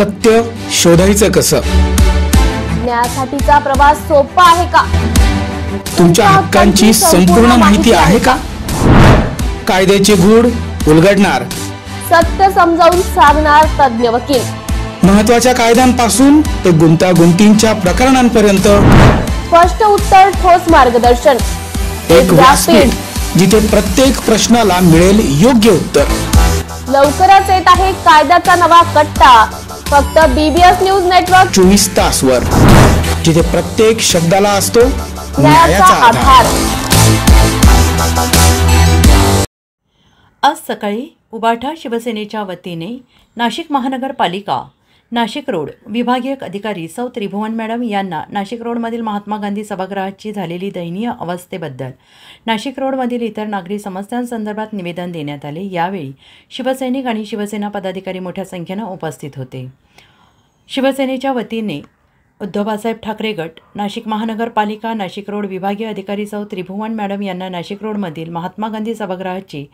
सत्य शोधायचं कसं? न्यायासाठीचा प्रवास सोपा आहे का? तुमच्या हक्कांची संपूर्ण माहिती आहे का? कायद्याचे गूढ उलगडणार, सत्य समजावून सांगणार तज्ञ वकील, महत्त्वाच्या कायद्यांपासून ते गुंतागुंतींच्या प्रकरणांपर्यंत स्पष्ट उत्तर, ठोस मार्गदर्शन, एक व्यासपीठ जिथे प्रत्येक प्रश्नाला मिळेल योग्य उत्तर. लवकरच येत आहे कायद्याचा नवा कट्टा, फक्त BBS न्यूज नेटवर्क 24 तासवर, जिथे प्रत्येक शब्दाला असतो न्यायाचा आधार. आज सकाळी उबाठा शिवसेनेच्या वतीने नाशिक महानगरपालिका नाशिक रोड विभागीय अधिकारी सौ त्रिभुवन मॅडम यांना नाशिक रोडमधील महात्मा गांधी सभागृहाची झालेली दयनीय अवस्थेबद्दल नाशिक रोडमधील इतर नागरी समस्यांसंदर्भात निवेदन देण्यात आले. यावेळी शिवसैनिक आणि शिवसेना पदाधिकारी मोठ्या संख्येने उपस्थित होते. शिवसेनेच्या वतीने उद्धव बाळासाहेब ठाकरे गट नाशिक महानगरपालिका नाशिक रोड विभागीय अधिकारी सौ त्रिभुवन मॅडम यांना नाशिक रोडमधील महात्मा गांधी सभागृहाची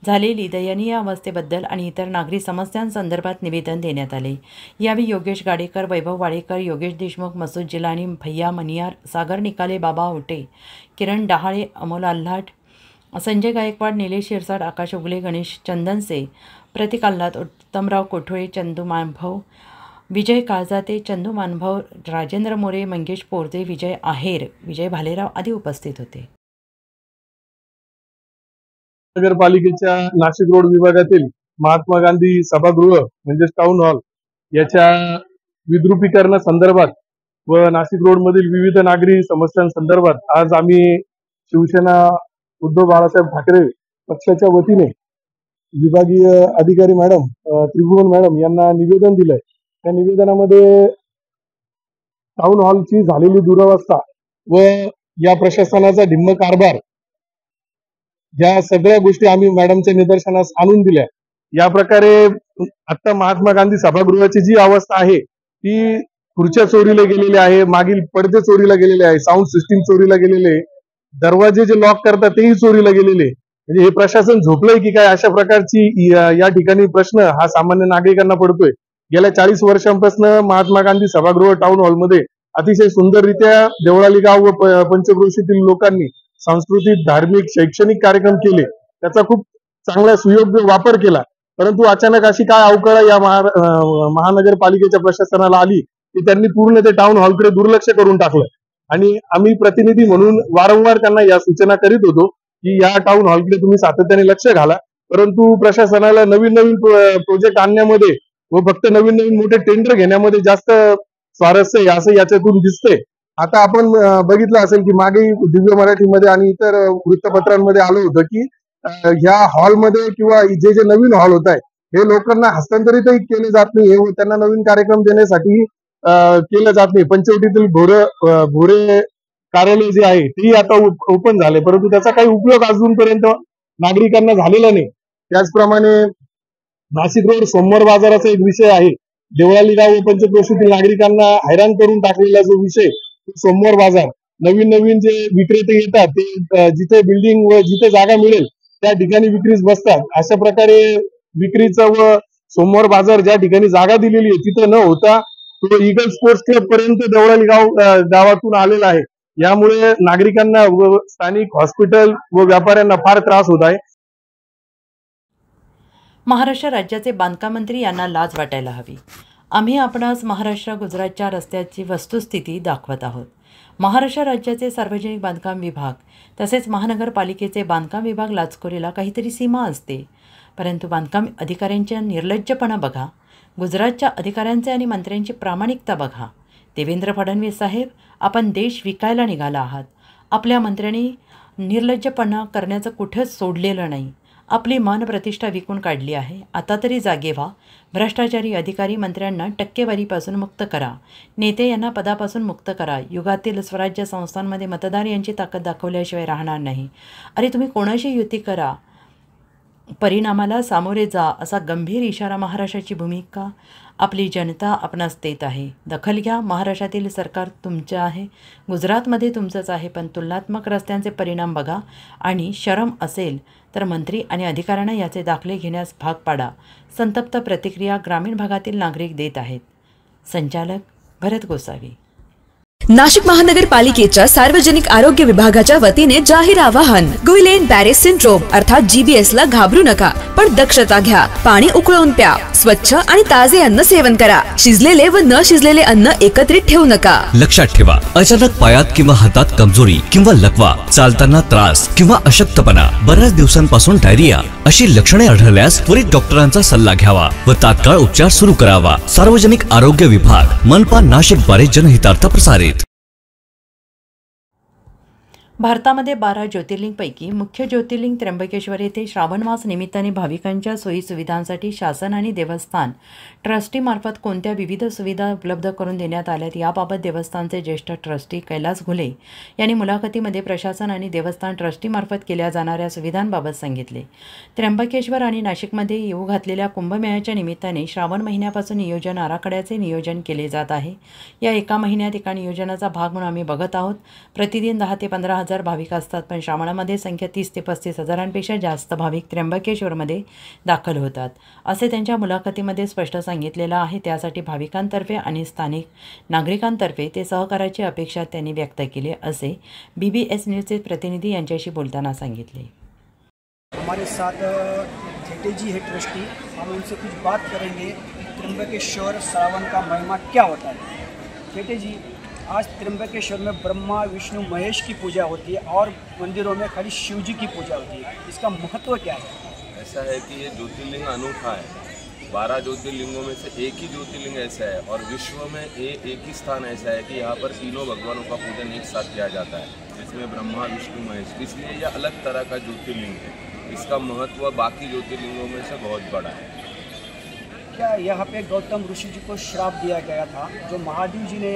झालेली दयनीय अवस्थेबद्दल आणि इतर नागरी समस्यांसंदर्भात निवेदन देण्यात आले. यावेळी योगेश गाडेकर, वैभव वाडेकर, योगेश देशमुख, मसूद जिलानी, भैया मनियार, सागर निकाले, बाबा ओटे, किरण डहाळे, अमोल आल्हाट, संजय गायकवाड, निलेश शिरसाट, आकाश उगले, गणेश चंदनसे, प्रतीक आल्हाट, उत्तमराव कोठोळे, चंदू मानभव, विजय काळजाते, चंदू मानभव, राजेंद्र मोरे, मंगेश पोरते, विजय आहेर, विजय भालेराव आदी उपस्थित होते. नगरपालिकेच्या नाशिक रोड विभागातील महात्मा गांधी सभागृह म्हणजे टाउन हॉल याच्या विद्रुपीकरणासंदर्भात व नाशिक रोड मधील विविध नागरी समस्यांसंदर्भात आज आम्ही शिवसेना उद्धव बाळासाहेब ठाकरे पक्षाच्या वतीने विभागीय अधिकारी मॅडम त्रिभुवन मॅडम यांना निवेदन दिलंय. त्या निवेदनामध्ये टाउन हॉलची झालेली दुरवस्था व या प्रशासनाचा ढिम्म कारभार या सगळ्या गोष्टी आम्ही मॅडमच्या निदर्शनास आणून दिल्या. या प्रकारे आता महात्मा गांधी सभागृहाची जी अवस्था आहे ती खुर्च्या चोरीला गेलेल्या आहे, मागील पडदे चोरीला गेलेले आहे, साऊंड सिस्टीम चोरीला गेलेले, दरवाजे जे लॉक करतात तेही चोरीला गेलेले. म्हणजे हे प्रशासन झोपलंय की काय, अशा प्रकारची या ठिकाणी प्रश्न हा सामान्य नागरिकांना पडतोय. गेल्या 40 वर्षांपासून महात्मा गांधी सभागृह टाउन हॉलमध्ये अतिशय सुंदररित्या देवळाली गाव व पंचक्रोशीतील लोकांनी सांस्कृतिक, धार्मिक, शैक्षणिक कार्यक्रम केले. त्याचा खूप चांगला सुयोग्य वापर केला. परंतु अचानक अशी काय अवकळा या महानगरपालिकेच्या प्रशासनाला आली की त्यांनी पूर्ण ते टाउन हॉलकडे दुर्लक्ष करून टाकलं. आणि आम्ही प्रतिनिधी म्हणून वारंवार त्यांना या सूचना करीत होतो की या टाउन हॉलकडे तुम्ही सातत्याने लक्ष घाला. परंतु प्रशासनाला नवीन नवीन प्रोजेक्ट आणण्यामध्ये व फक्त नवीन नवीन मोठे टेंडर घेण्यामध्ये जास्त स्वारस्य आहे असं याच्यातून दिसतंय. आता आपण बघितलं असेल की मागे दिव्य मराठीमध्ये आणि इतर वृत्तपत्रांमध्ये आलं होतं की ह्या हॉलमध्ये किंवा जे जे नवीन हॉल होत आहे हे लोकांना हस्तांतरितही केले जात नाही व त्यांना नवीन कार्यक्रम देण्यासाठी केलं जात नाही. पंचवटीतील भोरे कार्यालय जे आहे तेही आता ओपन झाले, परंतु त्याचा काही उपयोग अजूनपर्यंत नागरिकांना झालेला नाही. त्याचप्रमाणे नाशिक रोड सोमवार बाजाराचा एक विषय आहे. देवळाली गाव व पंचक्रोशीतील नागरिकांना हैराण करून टाकलेला जो विषय सोमवार बाजार, नवीन नवीन जे विक्रेते येतात ते जिथे बिल्डिंग व जिथे जागा मिळेल त्या ठिकाणी विक्रीस बसतात. अशा प्रकारे विक्रीचा व सोमवार बाजार ज्या ठिकाणी जागा दिलेली आहे तिथं न होता तो ईगल स्पोर्ट्स क्लब पर्यंत देवळाली गावातून आलेला आहे. यामुळे नागरिकांना व स्थानिक हॉस्पिटल व व्यापाऱ्यांना फार त्रास होत आहे. महाराष्ट्र राज्याचे बांधकाम मंत्री यांना लाज वाटायला हवी. आम्ही आपणास महाराष्ट्र गुजरातच्या रस्त्याची वस्तुस्थिती दाखवत आहोत. महाराष्ट्र राज्याचे सार्वजनिक बांधकाम विभाग तसेच महानगरपालिकेचे बांधकाम विभाग लाचखोरीला काहीतरी सीमा असते, परंतु बांधकाम अधिकाऱ्यांचा निर्लज्जपणा बघा, गुजरातच्या अधिकाऱ्यांचे आणि मंत्र्यांची प्रामाणिकता बघा. देवेंद्र फडणवीस साहेब, आपण देश विकायला निघाला आहात. आपल्या मंत्र्यांनी निर्लज्जपणा करण्याचं कुठंच सोडलेलं नाही. आपली मान प्रतिष्ठा विकून काढली आहे. आता तरी जागे व्हा. भ्रष्टाचारी अधिकारी मंत्र्यांना टक्केवारीपासून मुक्त करा. नेते यांना पदापासून मुक्त करा. युगातील स्वराज्य संस्थांमध्ये मतदार यांची ताकद दाखवल्याशिवाय राहणार नाही. अरे तुम्ही कोणाशी युती करा, परिणामाला सामोरे जा, असा गंभीर इशारा महाराष्ट्राची भूमिका आपली जनता आपणास देत आहे. दखल घ्या. महाराष्ट्रातील सरकार तुमचे आहे, गुजरातमध्ये तुमचंच आहे, पण तुलनात्मक रस्त्यांचे परिणाम बघा आणि शरम असेल तर मंत्री आणि अधिकाऱ्यांना याचे दाखले घेण्यास भाग पाडा. संतप्त प्रतिक्रिया ग्रामीण भागातील नागरिक देत आहेत. संचालक भरत गोसावी. नाशिक महानगरपालिकेच्या सार्वजनिक आरोग्य विभागाच्या वतीने जाहीर आवाहन. गुइलेन बॅरे सिंड्रोम अर्थात GBS ला घाबरू नका, पण दक्षता घ्या. पाणी उकळून प्या. स्वच्छ आणि ताजे अन्न सेवन करा. शिजलेले व न शिजलेले अन्न एकत्रित ठेवू नका. लक्षात ठेवा, अचानक पायात किंवा हातात कमजोरी किंवा लकवा, चालताना त्रास किंवा अशक्तपणा, बऱ्याच दिवसांपासून डायरिया अशी लक्षणे आढळल्यास त्वरित डॉक्टरांचा सल्ला घ्यावा व तात्काळ उपचार सुरू करावा. सार्वजनिक आरोग्य विभाग, मनपा नाशिक द्वारे जनहितार्थ प्रसारित. भारतामध्ये 12 ज्योतिर्लिंगपैकी मुख्य ज्योतिर्लिंग त्र्यंबकेश्वर येथे श्रावण मास निमित्ताने भाविकांच्या सोयीसुविधांसाठी शासन आणि देवस्थान ट्रस्टीमार्फत कोणत्या विविध सुविधा उपलब्ध करून देण्यात आल्यात याबाबत देवस्थानचे ज्येष्ठ ट्रस्टी कैलास घुले यांनी मुलाखतीमध्ये प्रशासन आणि देवस्थान ट्रस्टीमार्फत केल्या जाणाऱ्या सुविधांबाबत सांगितले. त्र्यंबकेश्वर आणि नाशिकमध्ये येऊ घातलेल्या कुंभमेळ्याच्या निमित्ताने श्रावण महिन्यापासून नियोजन आराखड्याचे नियोजन केले जात आहे. या एका महिन्यात एका नियोजनाचा भाग म्हणून आम्ही बघत आहोत. प्रतिदिन 10 ते 15 हजार भाविक असतात, पण श्रावणामध्ये संख्या 30 ते 35 हजारांपेक्षा जास्त भाविक त्र्यंबकेश्वरमध्ये दाखल होतात असे त्यांच्या मुलाखतीमध्ये स्पष्ट सांगितलेलं आहे. त्यासाठी भाविकांतर्फे आणि स्थानिक नागरिकांतर्फे ते सहकार्याची अपेक्षा त्यांनी व्यक्त केली असे BBS न्यूजचे प्रतिनिधी यांच्याशी बोलताना सांगितले. हमारे साथ जेटे जी है ट्रस्टी, हम उनसे कुछ बात करेंगे. त्र्यंबकेश्वर श्रावण का महिमा क्या होता है? जेटे जी, आज त्र्यंबकेश्वर में ब्रह्मा विष्णु महेश की पूजा होती है और मंदिरों में खाली शिव जी की पूजा होती है. इसका महत्व क्या है? ऐसा है कि ये ज्योतिर्लिंग अनूठा है. 12 ज्योतिर्लिंगों में से एक ही ज्योतिर्लिंग ऐसा है और विश्व में एक ही स्थान ऐसा है कि यहाँ पर तीनों भगवानों का पूजन एक साथ किया जाता है, जिसमें ब्रह्मा विष्णु महेश. इसलिए यह अलग तरह का ज्योतिर्लिंग है. इसका महत्व बाकी ज्योतिर्लिंगों में से बहुत बड़ा है. क्या यहाँ पे गौतम ऋषि जी को श्राप दिया गया था, जो महादेव जी ने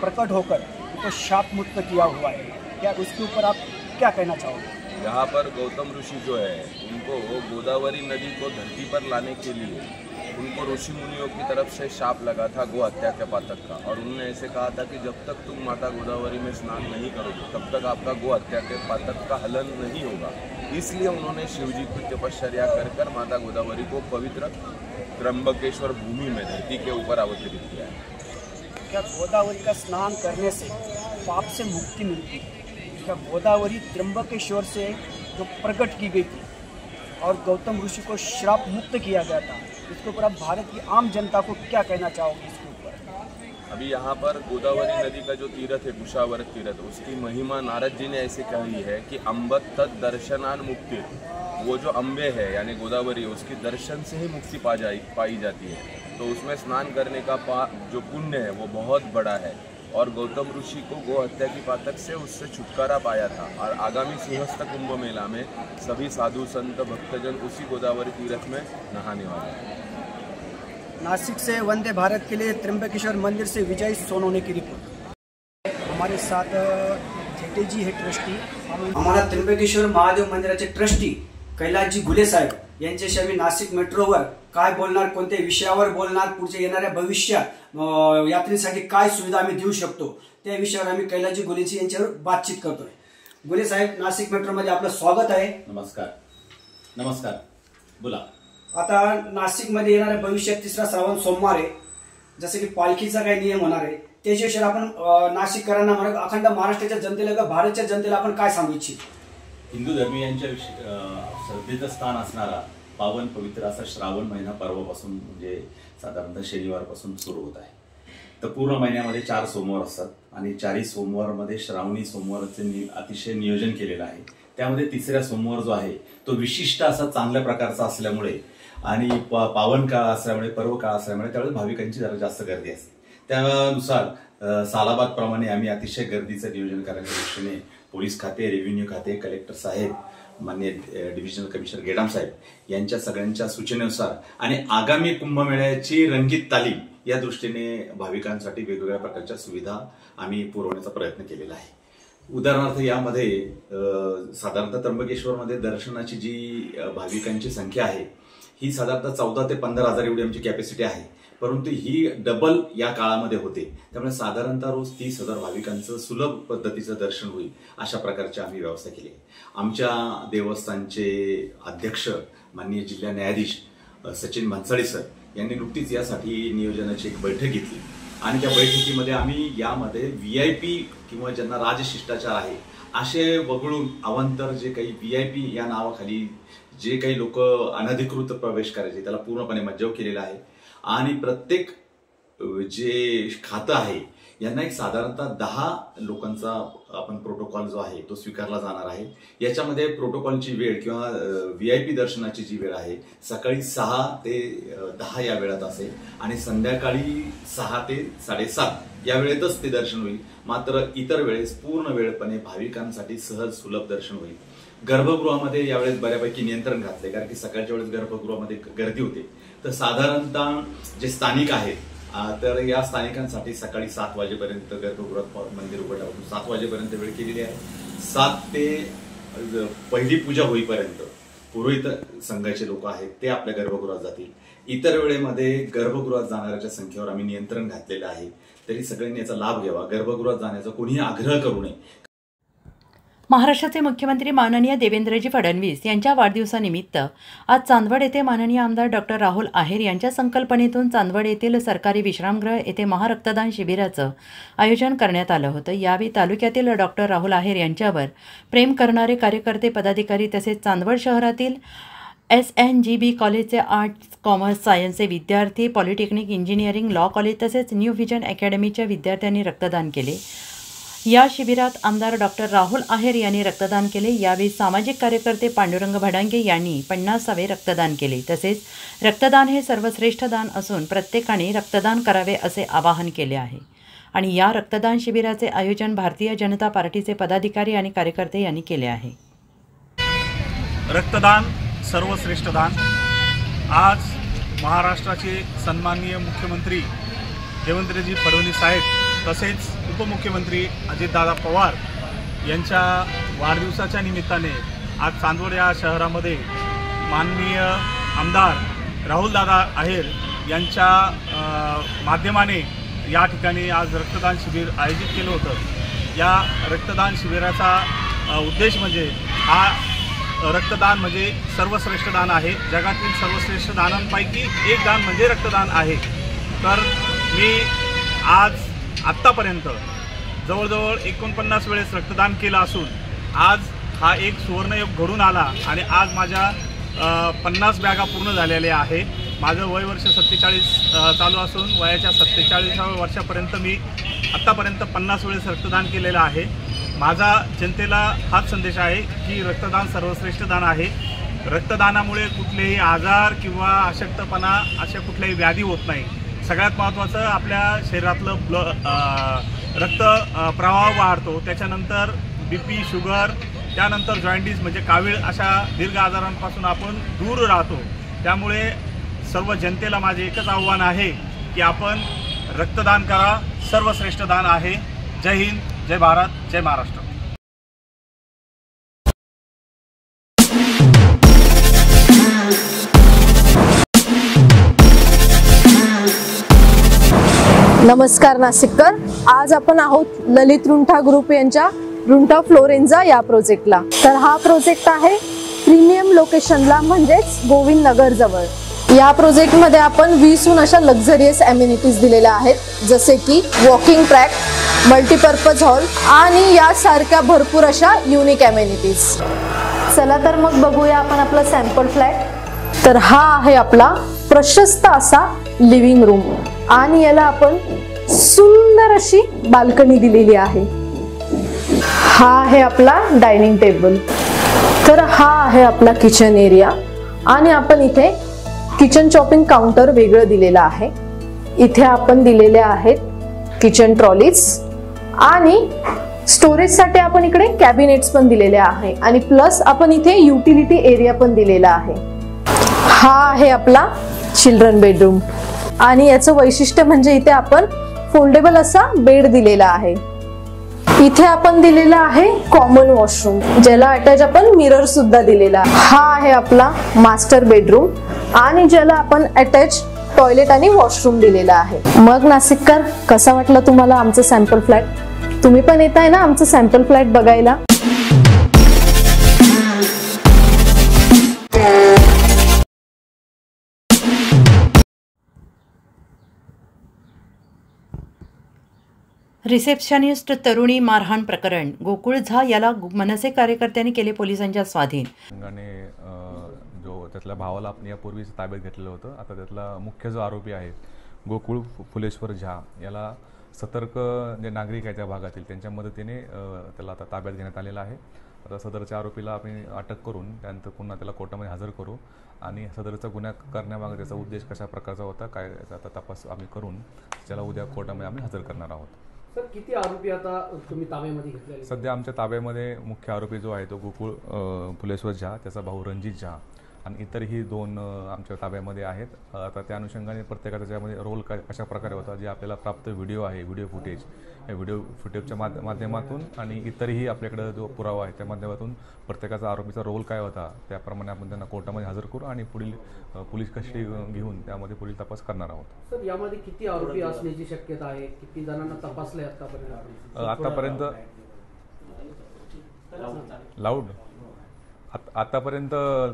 प्रकट होकर उनको शाप मुक्त किया हुआ है? क्या उसके ऊपर आप क्या कहना चाहोगे? यहाँ पर गौतम ऋषि जो है, उनको गोदावरी नदी को धरती पर लाने के लिए उनको ऋषि मुनियों की तरफ से शाप लगा था गो हत्या के पातक का, और उन्होंने ऐसे कहा था कि जब तक तुम माता गोदावरी में स्नान नहीं करोगे तब तक आपका गो हत्या के पातक का हलन नहीं होगा. इसलिए उन्होंने शिवजी की तपश्चर्या कर माता गोदावरी को पवित्र त्र्यंबकेश्वर भूमि में धरती के ऊपर अवतरित किया है. क्या गोदावरी का स्नान करने से पाप से मुक्ति मिलती है? क्या गोदावरी त्र्यंबकेश्वर से जो प्रकट की गई थी और गौतम ऋषि को श्राप मुक्त किया गया था, इसके ऊपर आप भारत की आम जनता को क्या कहना चाहोगे इसके ऊपर? अभी यहाँ पर गोदावरी नदी का जो तीर्थ है, कुशावर्त तीर्थ, उसकी महिमा नारद जी ने ऐसे कही है कि अम्बत तद दर्शनान मुक्ति. वो जो अम्बे है यानी गोदावरी, उसकी दर्शन से ही मुक्ति पाई जाती है. तो उसमें स्नान करने का जो पुण्य है वो बहुत बड़ा है. और गौतम ऋषि को गो हत्या की पातक से उससे छुटकारा पाया था. और आगामी सिंहस्थ कुंभ मेला में सभी साधु संत भक्तजन उसी गोदावरी तीर्थ में नहाने वाले हैं. नासिक से वंदे भारत के लिए त्र्यंबकेश्वर मंदिर से विजय सोनोने की रिपोर्ट. हमारे साथ जेटे जी है ट्रस्टी, हमारा त्र्यंबकेश्वर महादेव मंदिराचे ट्रस्टी कैलासजी घुले साहेब यांच्याशी आम्ही नाशिक मेट्रोवर काय बोलणार, कोणत्या विषयावर बोलणार, पुढच्या येणाऱ्या भविष्यात यात्रेसाठी काय सुविधा आम्ही देऊ शकतो, त्या विषयावर आम्ही कैलासजी घुलेजी यांच्यावर बातचीत करतोय. घुले साहेब, नाशिक मेट्रोमध्ये आपलं स्वागत आहे. नमस्कार, बोला. आता नाशिकमध्ये येणाऱ्या भविष्यात 3रा श्रावण सोमवार आहे. जसं की पालखीचा काही नियम होणार आहे, त्याच्याविषयी आपण नाशिककरांना म्हणा, अखंड महाराष्ट्राच्या जनतेला किंवा भारतच्या जनतेला आपण काय सांगू इच्छितो? हिंदू धर्मीयांच्या श्रद्धेचं स्थान असणारा पावन पवित्र असा श्रावण महिना पर्वापासून म्हणजे साधारणतः शनिवारपासून सुरू होत आहे. तर पूर्ण महिन्यामध्ये 4 सोमवार असतात आणि 4ही सोमवारमध्ये श्रावणी सोमवारचे अतिशय नियोजन केलेलं आहे. त्यामध्ये 3रा सोमवार जो आहे तो विशिष्ट असा चांगल्या प्रकारचा असल्यामुळे आणि पावन काळ असल्यामुळे, पर्व काळ असल्यामुळे त्यावेळेस भाविकांची जरा जास्त गर्दी असते. त्यानुसार सालाबाद प्रमाणे आम्ही अतिशय गर्दीचं नियोजन करण्याच्या दृष्टीने पोलीस खाते, रेव्हेन्यू खाते, कलेक्टर साहेब, माननीय डिव्हिजनल कमिशनर गेडाम साहेब यांच्या सगळ्यांच्या सूचनेनुसार आणि आगामी कुंभमेळ्याची रंगीत तालीम या दृष्टीने भाविकांसाठी वेगवेगळ्या प्रकारच्या सुविधा आम्ही पुरवण्याचा प्रयत्न केलेला आहे. उदाहरणार्थ यामध्ये साधारणतः त्र्यंबकेश्वरमध्ये दर्शनाची जी भाविकांची संख्या आहे ही साधारणतः 14 ते 15 हजार एवढी आमची कॅपॅसिटी आहे, परंतु ही डबल या काळामध्ये होते. त्यामुळे साधारणतः रोज 30,000 भाविकांचं सुलभ पद्धतीचं दर्शन होईल अशा प्रकारची आम्ही व्यवस्था केली आहे. आमच्या देवस्थानचे अध्यक्ष माननीय जिल्हा न्यायाधीश सचिन भन्साळी सर यांनी नुकतीच यासाठी नियोजनाची एक बैठक घेतली आणि त्या बैठकीमध्ये आम्ही यामध्ये VIP किंवा ज्यांना राजशिष्टाचार आहे असे वगळून अवांतर जे काही VIP या नावाखाली जे काही लोक अनधिकृत प्रवेश करायचे त्याला पूर्णपणे मज्जाव केलेला आहे आणि प्रत्येक जे खातं आहे यांना एक साधारणतः 10 लोकांचा आपण प्रोटोकॉल जो आहे तो स्वीकारला जाणार आहे। याच्यामध्ये प्रोटोकॉलची वेळ किंवा VIP दर्शनाची जी वेळ आहे सकाळी 6 ते 10 या वेळात असेल आणि संध्याकाळी 6 ते 7:30 या वेळेतच ते दर्शन होईल। मात्र इतर वेळेस पूर्ण वेळपणे भाविकांसाठी सहज सुलभ दर्शन होईल। गर्भगृहामध्ये यावेळेस बऱ्यापैकी नियंत्रण घातले कारण की सकाळच्या वेळेस गर्भगृहामध्ये गर्दी होते, तर साधारणतः जे स्थानिक आहेत तर या स्थानिकांसाठी सकाळी 7 वाजेपर्यंत गर्भगृहात मंदिर उघडलं होतं, 7 वाजेपर्यंत वेळ केलेली आहे। 7 ते पहिली पूजा होईपर्यंत पुरोहित संघाचे लोक आहेत ते आपल्या गर्भगृहात जातील। इतर वेळेमध्ये गर्भगृहात जाणाऱ्याच्या संख्येवर आम्ही नियंत्रण घातलेलं आहे, तरी सगळ्यांनी याचा लाभ घ्यावा। गर्भगृहात जाण्याचा कोणीही आग्रह करू नये। महाराष्ट्राचे मुख्यमंत्री माननीय देवेंद्रजी फडणवीस यांच्या वाढदिवसानिमित्त आज चांदवड येथे माननीय आमदार डॉक्टर राहुल आहेर यांच्या संकल्पनेतून चांदवड येथील सरकारी विश्रामगृह येथे महारक्तदान शिबिराचं आयोजन करण्यात आलं होतं। यावेळी तालुक्यातील डॉक्टर राहुल आहेर यांच्यावर प्रेम करणारे कार्यकर्ते, पदाधिकारी तसेच चांदवड शहरातील SNGB कॉलेजचे आर्ट्स, कॉमर्स, सायन्सचे विद्यार्थी, पॉलिटेक्निक, इंजिनिअरिंग, लॉ कॉलेज तसेच न्यू व्हिजन अकॅडमीच्या विद्यार्थ्यांनी रक्तदान केले। या शिबिरात आमदार डॉक्टर राहुल आहेर यांनी रक्तदान केले। यावेळी सामाजिक कार्यकर्ते पांडुरंग भडांगे यांनी 50वे रक्तदान केले। तसेच रक्तदान हे सर्वश्रेष्ठ दान असून प्रत्येकाने रक्तदान करावे असे आवाहन केले आहे। आणि या रक्तदान शिबिराचे आयोजन भारतीय जनता पार्टीचे पदाधिकारी आणि कार्यकर्ते यांनी केले आहे। रक्तदान सर्वश्रेष्ठ दान। आज महाराष्ट्राचे सन्माननीय मुख्यमंत्री देवेंद्रजी फडणवीस साहेब तसेच उपमुख्यमंत्री अजितदादा पवार यांच्या वाढदिवसाच्या निमित्ताने आज चांदवड या शहरामध्ये माननीय आमदार राहुलदादा आहेर यांच्या माध्यमाने या ठिकाणी आज रक्तदान शिबिर आयोजित केलं होतं। या रक्तदान शिबिराचा उद्देश म्हणजे हा रक्तदान म्हणजे सर्वश्रेष्ठ दान आहे। जगातील सर्वश्रेष्ठ दानांपैकी एक दान म्हणजे रक्तदान आहे। तर मी आज आत्तापर्यंत जवळजवळ 49 वेळेस रक्तदान केलं असून आज हा एक सुवर्णयोग घडून आला आणि आज माझ्या 50 बॅगा पूर्ण झालेल्या आहे। माझं वय वर्ष 47 चालू असून वयाच्या 47व्या वर्षापर्यंत मी आत्तापर्यंत 50 वेळेस रक्तदान केलेलं आहे। माझा जनतेला हाच संदेश आहे की रक्तदान सर्वश्रेष्ठ दान आहे। रक्तदानामुळे कुठलेही आजार किंवा अशक्तपणा अशा कुठल्याही व्याधी होत नाही। सगळ्यात महत्त्वाचं आपल्या शरीरातलं रक्त प्रवाह वाढतो, त्याच्यानंतर BP, शुगर, त्यानंतर जॉइंटिस म्हणजे कावीळ अशा दीर्घ आजारांपासून आपण दूर राहतो। त्यामुळे सर्व जनतेला माझे एकच आव्हान आहे की आपण रक्तदान करा, सर्वश्रेष्ठ दान आहे। जय हिंद, जय भारत, जय महाराष्ट्र। नमस्कार नाशिककर, आज आपण आहोत ललित रुंठा ग्रुप यांच्या रुंठा फ्लोरेन्झा या प्रोजेक्टला। तर हा प्रोजेक्ट आहे प्रीमियम लोकेशनला म्हणजेच गोविंद नगर जवळ। या प्रोजेक्टमध्ये आपण 20हून अशा लक्झरियस ॲम्युनिटीज दिलेल्या आहेत, जसे की वॉकिंग ट्रॅक, मल्टीपर्पज हॉल आणि यासारख्या भरपूर अशा युनिक ॲम्युनिटीज। चला तर मग बघूया आपण आपला सॅम्पल फ्लॅट। तर हा आहे आपला प्रशस्त असा लिव्हिंग रूम आणि याला आपण सुंदर अशी बाल्कनी दिलेली आहे। हा आहे आपला डायनिंग टेबल। तर हा आहे आपला किचन एरिया आणि आपण इथे किचन चॉपिंग काउंटर वेगळं दिलेलं आहे। इथे आपण दिलेले आहेत किचन ट्रॉलीज आणि स्टोरेजसाठी आपण इकडे कॅबिनेट्स पण दिलेले आहे आणि प्लस आपण इथे युटिलिटी एरिया पण दिलेला आहे। हा आहे आपला चिल्ड्रन बेडरूम आणि याचं वैशिष्ट्य म्हणजे इथे आपण फोल्डेबल असा बेड दिलेला आहे। इथे आपण दिलेला आहे कॉमन वॉशरूम, ज्याला अटॅच आपण मिरर सुद्धा दिलेला आहे। हा आहे आपला मास्टर बेडरूम आणि ज्याला आपण अटॅच टॉयलेट आणि वॉशरूम दिलेला आहे। मग नाशिककर, कसा वाटला तुम्हाला आमचं सॅम्पल फ्लॅट? तुम्ही पण येताय ना आमचं सॅम्पल फ्लॅट बघायला? रिसेप्शनिस्ट तरुणी मारहाण प्रकरण गोकुळ झा याला मनसे कार्यकर्त्यांनी केले पोलिसांच्या स्वाधीन. जो त्यातल्या भावाला आपण यापूर्वीच ताब्यात घेतलेलं होतं. आता त्यातला मुख्य जो आरोपी आहे गोकुळ फुलेश्वर झा याला सतर्क जे नागरिक आहेत त्या भागातील त्यांच्या मदतीने त्याला आता ताब्यात घेण्यात आलेला आहे. आता सदरच्या आरोपीला आपण अटक करून त्यानंतर पुन्हा त्याला कोर्टामध्ये हजर करू आणि सदरचा गुन्हा करण्यामागे त्याचा उद्देश कशा प्रकारचा होता काय याचा तपास आम्ही करून त्याला उद्या कोर्टामध्ये आम्ही हजर करणार आहोत. सर, किती आरोपी आता तुम्ही ताब्यामध्ये घेतले? सध्या आमच्या ताब्यामध्ये मुख्य आरोपी जो आहे तो गोकुळ फुलेश्वर झा, त्याचा भाऊ रणजित झा आणि इतरही 2 आमच्या ताब्यामध्ये आहेत. आता त्या अनुषंगाने प्रत्येकाचा त्याच्यामध्ये रोल कशा प्रकारे होता जे आपल्याला प्राप्त व्हिडिओ आहे, व्हिडिओ फुटेज, या व्हिडिओ फुटेजच्या माध्यमातून आणि इतरही आपल्याकडे जो पुरावा आहे त्या माध्यमातून प्रत्येकाचा आरोपीचा रोल काय होता त्याप्रमाणे आपण त्यांना कोर्टामध्ये हजर करू आणि पुढील पोलीस कस्टडी घेऊन त्यामध्ये पुढील तपास करणार आहोत. सर, यामध्ये किती आरोपी असण्याची शक्यता आहे? किती जणांना तपासले आतापर्यंत? आतापर्यंत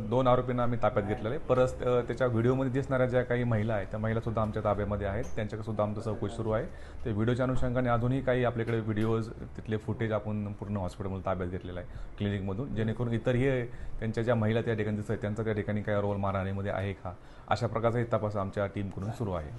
2 आरोपींना आम्ही ताब्यात घेतलेले. परत त्याच्या व्हिडिओमध्ये दिसणाऱ्या ज्या काही महिला आहेत त्या महिलासुद्धा आमच्या ताब्यामध्ये आहेत. त्यांच्याकडे आमचं चौकशी सुरू आहे. ते व्हिडिओच्या अनुषंगाने अजूनही काही आपल्याकडे व्हिडिओज तिथले फुटेज आपण पूर्ण हॉस्पिटलमध्ये ताब्यात घेतलेलं आहे क्लिनिकमधून, जेणेकरून इतरही त्यांच्या ज्या महिला त्या ठिकाणी दिसत आहेत त्यांचा त्या ठिकाणी काही रोल मारहाणीमध्ये आहे का अशा प्रकारचाही तपास आमच्या टीमकडून सुरू आहे.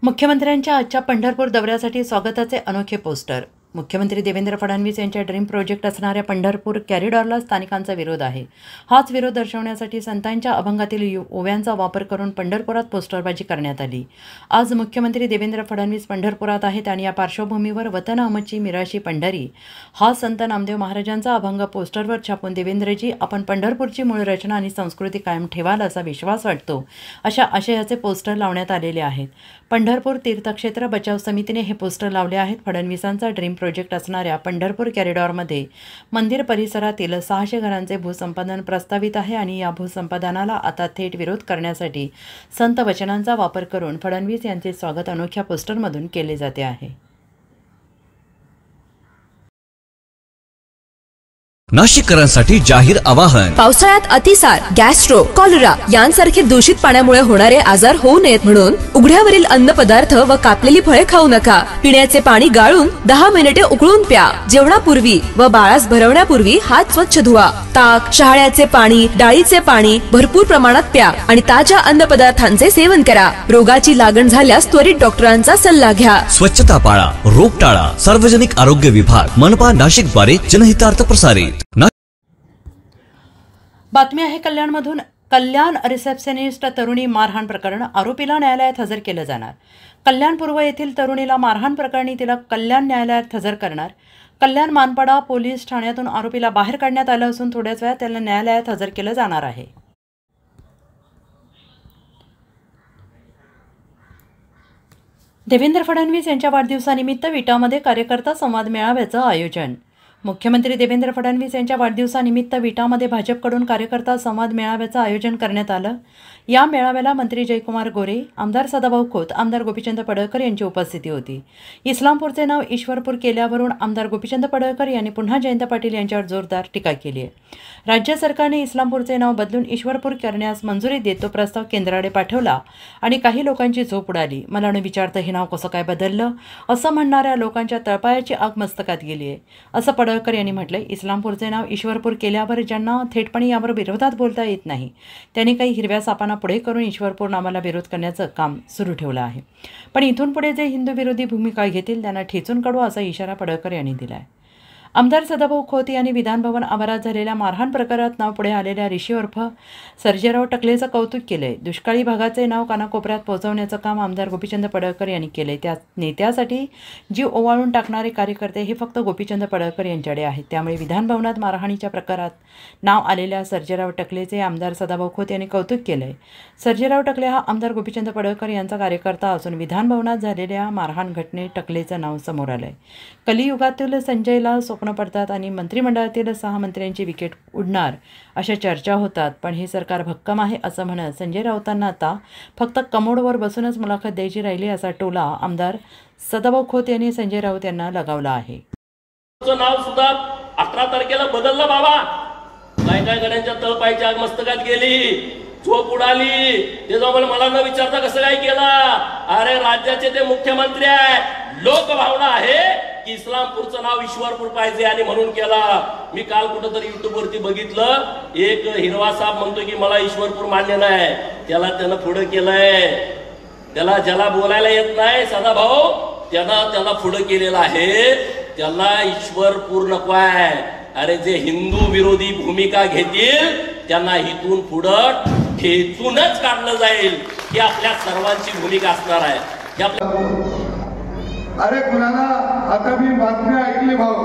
मुख्यमंत्र्यांच्या आजच्या पंढरपूर दौऱ्यासाठी स्वागताचे अनोखे पोस्टर. मुख्यमंत्री देवेंद्र फडणवीस यांच्या ड्रीम प्रोजेक्ट असणाऱ्या पंढरपूर कॉरिडॉरला स्थानिकांचा विरोध आहे. हाच विरोध दर्शवण्यासाठी संतांच्या अभंगातील ओव्यांचा वापर करून पंढरपुरात पोस्टरबाजी करण्यात आली. आज मुख्यमंत्री देवेंद्र फडणवीस पंढरपुरात आहेत आणि या पार्श्वभूमीवर वतन आमची मिराशी पंढरी हा संत नामदेव महाराजांचा अभंग पोस्टरवर छापून देवेंद्रजी आपण पंढरपूरची मूळ रचना आणि संस्कृती कायम ठेवाल असा विश्वास वाटतो अशा आशयाचे पोस्टर लावण्यात आलेले आहेत. पंढरपूर तीर्थक्षेत्र बचाव समितीने हे पोस्टर लावले आहेत. फडणवीसांचा ड्रीम प्रोजेक्ट असणाऱ्या पंढरपूर कॉरिडॉरमध्ये मंदिर परिसरातील 600 घरांचे भूसंपादन प्रस्तावित आहे आणि या भूसंपादनाला आता थेट विरोध करण्यासाठी संत वचनांचा वापर करून फडणवीस यांचे स्वागत अनोख्या पोस्टरमधून केले जाते आहे. नाशिककरांसाठी जाहीर आवाहन. पावसाळ्यात अतिसार, गॅस्ट्रो, कॉलरा यांसारखे दूषित पाण्यामुळे होणारे आजार होऊ नयेत म्हणून उघड्यावरील अन्नपदार्थ व कापलेली फळे खाऊ नका. पिण्याचे पाणी गाळून 10 मिनिटे उकळून प्या. जेवणापूर्वी व बाळास भरवण्यापूर्वी हात स्वच्छ धुवा. ताक, शहाळ्याचे पाणी, डाळीचे पाणी भरपूर प्रमाणात प्या आणि ताज्या अन्नपदार्थांचे सेवन करा. रोगाची लागण झाल्यास त्वरित डॉक्टरांचा सल्ला घ्या. स्वच्छता पाळा, रोग टाळा. सार्वजनिक आरोग्य विभाग मनपा नाशिक द्वारे जनहितार्थ प्रसारित. बातमी आहे कल्याणमधून. कल्याण रिसेप्शनिस्ट तरुणी मारहाण प्रकरण. आरोपीला न्यायालयात हजर केलं जाणार. कल्याण पूर्व येथील तरुणीला मारहाण प्रकरणी तिला कल्याण न्यायालयात हजर करणार. कल्याण मानपाडा पोलीस ठाण्यातून आरोपीला बाहेर काढण्यात आलं असून थोड्याच वेळात त्याला न्यायालयात हजर केलं जाणार आहे. देवेंद्र फडणवीस यांच्या वाढदिवसानिमित्त विटामध्ये कार्यकर्ता संवाद मेळाव्याचं आयोजन. मुख्यमंत्री देवेंद्र फडणवीस यांच्या वाढदिवसानिमित्त विटामध्ये भाजपकडून कार्यकर्ता संवाद मेळाव्याचं आयोजन करण्यात आलं. या मेळाव्याला मंत्री जयकुमार गोरे, आमदार सदाभाऊ खोत, आमदार गोपीचंद पडळकर यांची उपस्थिती होती. इस्लामपूरचे नाव ईश्वरपूर केल्यावरून आमदार गोपीचंद पडळकर यांनी पुन्हा जयंत पाटील यांच्यावर जोरदार टीका केली आहे. राज्य सरकारने इस्लामपूरचे नाव बदलून ईश्वरपूर करण्यास मंजुरी देत तो प्रस्ताव केंद्राकडे पाठवला आणि काही लोकांची झोप उडाली. मला न विचारता हे नाव कसं काय बदललं असं म्हणणाऱ्या लोकांच्या तळपायाची आग मस्तकात गेली आहे असं पडळकर यांनी म्हटलंय. इस्लामपूरचे नाव ईश्वरपूर केल्यावर ज्यांना थेटपणे यावर विरोधात बोलता येत नाही त्यांनी काही हिरव्या सापांना पुढे करून ईश्वरपूर नावाला विरोध करण्याचं काम सुरू ठेवलं आहे. पण इथून पुढे जे हिंदू विरोधी भूमिका घेतील त्यांना ठेचून काढू असा इशारा पडळकर यांनी दिला आहे. आमदार सदाभाऊ खोत यांनी विधानभवन आवारात झालेल्या मारहाण प्रकारात नाव पुढे आलेल्या ऋषी उर्फ सर्जेराव टकलेचं कौतुक केलंय. दुष्काळी भागाचे नाव कानाकोपऱ्यात पोहोचवण्याचं काम आमदार गोपीचंद पडळकर यांनी केलंय. त्या नेत्यासाठी जीव ओवाळून टाकणारे कार्यकर्ते हे फक्त गोपीचंद पडळकर यांच्याकडे आहेत. त्यामुळे विधानभवनात मारहाणीच्या प्रकारात नाव आलेल्या सर्जेराव टकलेचे आमदार सदाभाऊ खोत यांनी कौतुक केलंय. सर्जेराव टकले हा आमदार गोपीचंद पडळकर यांचा कार्यकर्ता असून विधानभवनात झालेल्या मारहाण घटनेत टकलेचं नाव समोर आलंय. कलियुगातील संजयला स्वप्न पडतात आणि मंत्रिमंडळातील 6 मंत्र्यांची विकेट उडणार अशा चर्चा होतात. पण हे सरकार भक्कम आहे असं म्हणत संजय राऊतांना आता फक्त कमोडवर बसूनच मुलाखत द्यायची राहिली असा टोला आमदार सदाभाऊ खोत यांनी संजय राऊत यांना लगावला आहे. नाव सुद्धा 18 तारखेला बदललं बाबा. काय काय गड्यांच्या तळपायची आग मस्तकात गेली. झोप उडाली. ते जाऊन मला न विचारता कसं काय केला. अरे राज्याचे ते मुख्यमंत्री आहे, लोकभावना आहे की इस्लामपूरचं नाव ईश्वरपूर पाहिजे आणि म्हणून केला. मी काल कुठंतरी युट्यूब वरती बघितलं, एक हिरवा साहेब म्हणतो की मला ईश्वरपूर मान्य नाही. त्यानं पुढे केलंय. ज्याला बोलायला येत नाही सदाभाऊ, त्याला पुढे केलेलं आहे. त्याला ईश्वरपूर नको आहे. अरे जे हिंदू विरोधी भूमिका घेतील त्यांना इथून पुढं ठेचूनच काढलं जाईल. ही आपल्या सर्वांची भूमिका असणार आहे. अरे कुणाला आता मी बातमी ऐकली भाऊ,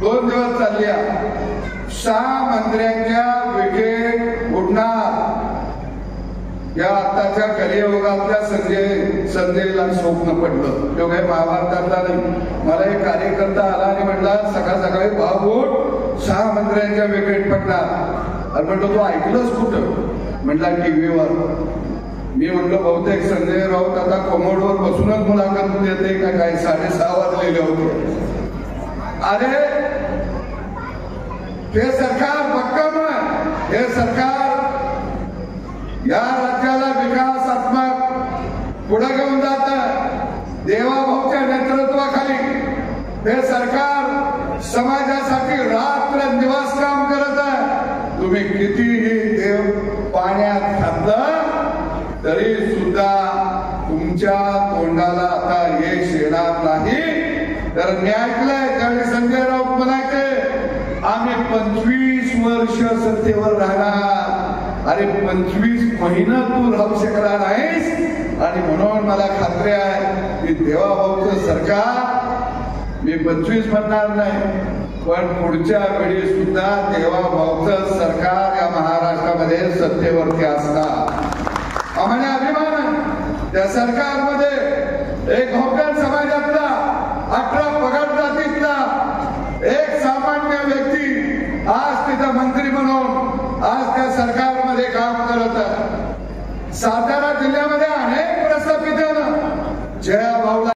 2 दिवस चालल्या, 6 मंत्र्यांच्या विकेट उडणार. या आताच्या कलियुगातल्या संजयला स्वप्न पडलं. तो काही महाभारतातला नाही. मला एक कार्यकर्ता आला आणि म्हटला सकाळी भाऊ उठ, 6 मंत्र्यांच्या विकेट पडणार. आणि म्हटलं तू ऐकलंस कुठं. म्हटला टीव्हीवर. मी म्हटलं बहुतेक संजय राऊत आता कोमोडवर बसूनच मुलाखत देते का काय. 6:30 वाजलेले होते. अरे हे सरकार भक्कम आहे. हे सरकार या राज्याला विकासात्मक पुढे घेऊन जात आहे. देवाभाऊच्या नेतृत्वाखाली हे सरकार समाजासाठी रात्रंदिवस काम करत आहे. तुम्ही कितीही देव पाण्यात घातलं तरी सुद्धा तुमच्या तोंडाला आता यश येणार नाही. तर मी ऐकलंय त्यावेळी संजय राऊत म्हणायचे आम्ही 25 वर्ष सत्तेवर राहणार. अरे 25 महिना तू राहू शकला नाहीस. आणि म्हणून मला खात्री आहे की देवाभाऊचं सरकार, मी 25 म्हणणार नाही, पण पुढच्या वेळी सुद्धा देवाभाऊचं सरकार या महाराष्ट्रामध्ये सत्तेवरती असणार. आम्हाला अभिमान आहे त्या सरकारमध्ये. एक होकर समाजातला 18 पगड जातीतला एक सामान्य व्यक्ती आज तिथं मंत्री म्हणून आज त्या सरकारमध्ये काम करत आहे. सातारा जिल्ह्यामध्ये अनेक प्रस्थापित जया भाऊला.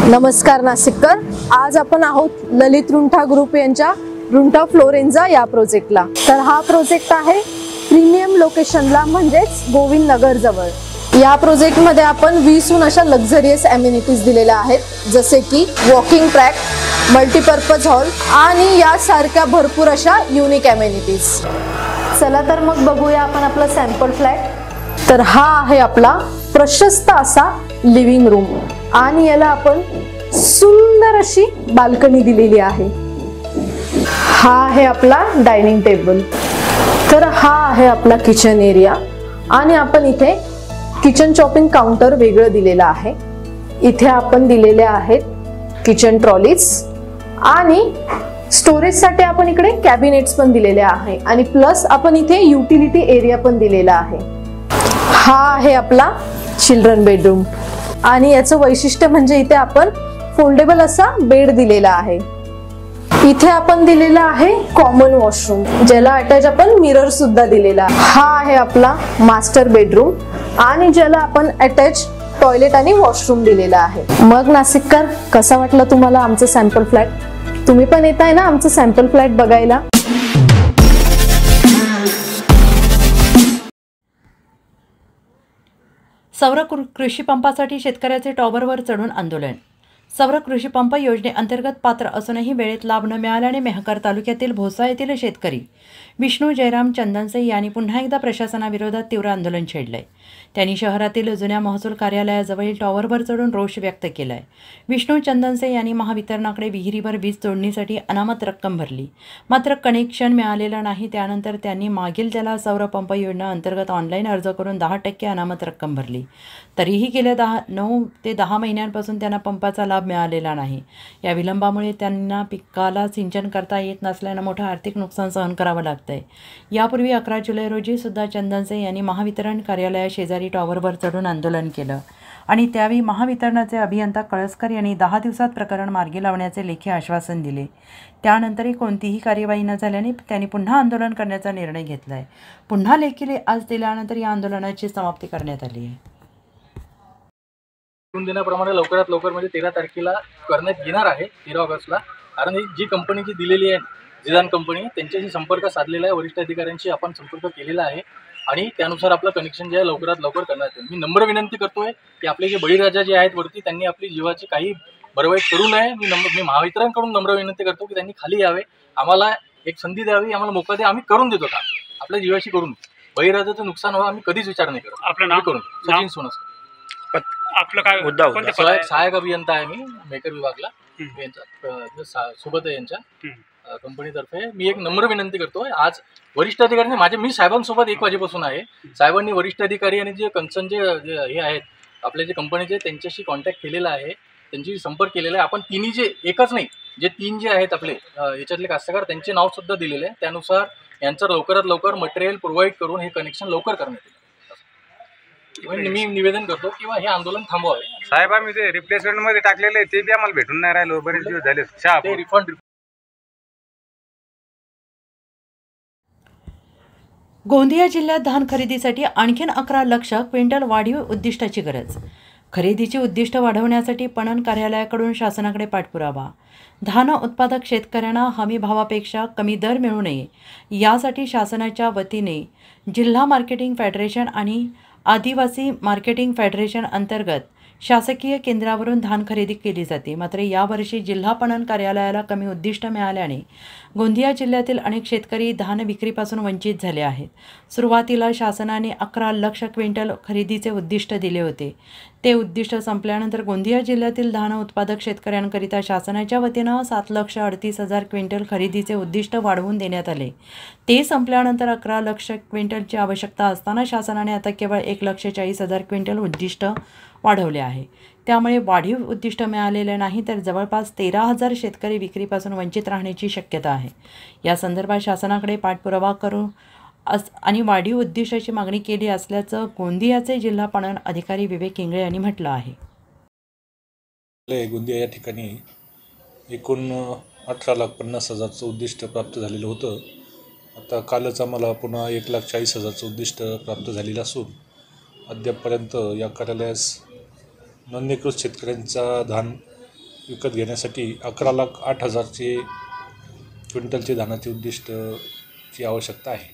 नमस्कार नाशिककर. आज आपण आहोत ललित रुंठा ग्रुप यांच्या रुंठा फ्लोरेन्झा या प्रोजेक्टला. तर हा प्रोजेक्ट आहे प्रीमियम लोकेशनला, म्हणजेच गोविंद नगर जवळ. या प्रोजेक्टमध्ये आपण 20हून अशा लक्झरियस अम्युनिटीज दिलेल्या आहेत, जसे की वॉकिंग ट्रॅक, मल्टीपर्पज हॉल आणि यासारख्या भरपूर अशा युनिक अम्युनिटीज. चला तर मग बघूया आपण आपला सॅम्पल फ्लॅट. तर हा आहे आपला प्रशस्त असा लिव्हिंग रूम आणि याला आपण सुंदर अशी बाल्कनी दिलेली आहे. हा आहे आपला डायनिंग टेबल. तर हा आहे आपला किचन एरिया आणि आपण इथे किचन चॉपिंग काउंटर वेगळं दिलेलं आहे. इथे आपण दिलेले आहेत किचन ट्रॉलीज आणि स्टोरेजसाठी आपण इकडे कॅबिनेट्स पण दिलेले आहे आणि प्लस आपण इथे युटिलिटी एरिया पण दिलेला आहे. हा आहे आपला चिल्ड्रन बेडरूम आणि याचं वैशिष्ट्य म्हणजे इथे आपण फोल्डेबल असा बेड दिलेला आहे. इथे आपण दिलेला आहे कॉमन वॉशरूम, ज्याला अटॅच आपण मिरर सुद्धा दिलेला. हा आहे आपला मास्टर बेडरूम आणि ज्याला आपण अटॅच टॉयलेट आणि वॉशरूम दिलेला आहे. मग नाशिककर, कसा वाटलं तुम्हाला आमचं सॅम्पल फ्लॅट? तुम्ही पण येत आहे ना आमचं सॅम्पल फ्लॅट बघायला? सौर कृषी पंपासाठी शेतकऱ्याचे टॉवरवर चढून आंदोलन. सौर कृषी पंप योजनेअंतर्गत पात्र असूनही वेळेत लाभ न मिळाल्याने मेहकर तालुक्यातील भोसा येथील शेतकरी विष्णू जयराम चंदनसे यांनी पुन्हा एकदा प्रशासनाविरोधात तीव्र आंदोलन छेडलंय. त्यांनी शहरातील जुन्या महसूल कार्यालयाजवळील टॉवरवर चढून रोष व्यक्त केलाय. विष्णू चंदनसे यांनी महावितरणाकडे विहिरीवर वीज जोडणीसाठी अनामत रक्कम भरली, मात्र कनेक्शन मिळालेलं नाही. त्यानंतर त्यांनी मागील त्याला सौर पंप योजना अंतर्गत ऑनलाईन अर्ज करून 10% अनामत रक्कम भरली. तरीही गेल्या 9 ते 10 महिन्यांपासून त्यांना पंपाचा लाभ मिळालेला नाही. या विलंबामुळे त्यांना पिकाला सिंचन करता येत नसल्यानं मोठं आर्थिक नुकसान सहन करावं लागतंय. यापूर्वी 11 जुलै रोजी सुद्धा चंदनसे यांनी महावितरण कार्यालयाशेजारी टॉवरवर चढून आंदोलन केलं आणि त्यावेळी महावितरणाचे अभियंता कळसकर यांनी 10 दिवसात प्रकरण मार्गी लावण्याचे लेखी आश्वासन दिले. त्यानंतरही कोणतीही कार्यवाही न झाल्याने त्यांनी पुन्हा आंदोलन करण्याचा निर्णय घेतला आहे. पुन्हा लेखी आज दिल्यानंतर या आंदोलनाची समाप्ती करण्यात आली आहे. देण्याप्रमाणे लवकरात लवकर म्हणजे 13 तारखेला करण्यात येणार आहे, 13 ऑगस्टला. कारण ही जी कंपनी जी दिलेली आहे जिदान कंपनी त्यांच्याशी संपर्क साधलेला आहे, वरिष्ठ अधिकाऱ्यांशी आपण संपर्क केलेला आहे आणि त्यानुसार आपलं कनेक्शन जे आहे लवकरात लवकर करण्यात येईल. मी नम्र विनंती करतोय की आपले जे बळीराजा जे आहेत वरती त्यांनी आपली जीवाची काही बरवाईट करू नये. मी महावितरणकडून नम्र विनंती करतो की त्यांनी खाली यावे, आम्हाला एक संधी द्यावी, आम्हाला मोका द्या, आम्ही करून देतो काम आपल्या जीवाशी करून. बळीराजाचं नुकसान व्हावं आम्ही कधीच विचार नाही करत. आपलं नाव करून सचिन सोनसकर. आपलं काय कोणते पद आहे? सहाय्यक अभियंता आहे मी मेकर विभागला यांच्या सोबत आहे यांच्या कंपनीतर्फे. मी एक नम्र विनंती करतोय आज वरिष्ठ अधिकारी मी साहेबांसोबत 1 वाजेपासून आहे. साहेबांनी वरिष्ठ अधिकारी आणि जे कन्सर्न जे हे आहेत आपले जे कंपनीचे त्यांच्याशी कॉन्टॅक्ट केलेला आहे, त्यांची संपर्क केलेला आहे. आपण तिन्ही जे एकच नाही जे 3 जे आहेत आपले याच्यातले कास्तकार त्यांचे नाव सुद्धा दिलेले आहे. त्यानुसार यांचं लवकरात लवकर मटेरियल प्रोव्हाइड करून हे कनेक्शन लवकर करण्यात येईल. मी निवेदन करतो किंवा हे आंदोलन थांबवावे. साहेब आम्ही ते रिप्लेसमेंट मध्ये टाकलेले ते बी आम्हाला भेटून नाही राहिलो, बरेच दिवस झाले. ते रिफंड. गोंदिया जिल्ह्यात धान खरेदीसाठी आणखीन 11 लाख क्विंटल वाढीव उद्दिष्टाची गरज. खरेदीची उद्दिष्ट वाढवण्यासाठी पणन कार्यालयाकडून शासनाकडे पाठपुरावा. धान उत्पादक शेतकऱ्यांना हमी भावापेक्षा कमी दर मिळू नये यासाठी शासनाच्या वतीने जिल्हा मार्केटिंग फेडरेशन आणि आदिवासी मार्केटिंग फेडरेशन अंतर्गत शासकीय केंद्रावरून धान खरेदी केली जाते. मात्र यावर्षी जिल्हा पणन कार्यालयाला कमी उद्दिष्ट मिळाल्याने गोंदिया जिल्ह्यातील अनेक शेतकरी धान विक्रीपासून वंचित झाले आहेत. सुरुवातीला शासनाने 11 लाख क्विंटल खरेदीचे उद्दिष्ट दिले होते. ते उद्दिष्ट संपल्यानंतर गोंदिया जिल्ह्यातील धान उत्पादक शेतकऱ्यांकरिता शासनाच्या वतीनं 7,38,000 क्विंटल खरेदीचे उद्दिष्ट वाढवून देण्यात आले. ते संपल्यानंतर 11 लाख क्विंटलची आवश्यकता असताना शासनाने आता केवळ 1,40,000 क्विंटल उद्दिष्ट वाढवले आहे. त्यामुळे वाढीव उद्दिष्ट मिळालेले नाही तर जवळपास 13,000 शेतकरी विक्रीपासून वंचित राहण्याची शक्यता आहे. या संदर्भात शासनाकडे पाठपुरावा करू आणि वाढीव उद्दिष्टाची मागणी केली असल्याचं गोंदियाचे जिल्हा पणन अधिकारी विवेक इंगळे यांनी म्हटलं आहे. गोंदिया या ठिकाणी एकूण 18,50,000चं उद्दिष्ट प्राप्त झालेलं होतं. आता कालच आम्हाला पुन्हा 1,40,000चं उद्दिष्ट प्राप्त झालेलं असून अद्यापपर्यंत या कार्यालयास नोंदणीकृत शेतकऱ्यांचा धान विकत घेण्यासाठी 11,08,000 क्विंटलचे धानाचे उद्दिष्टची आवश्यकता आहे.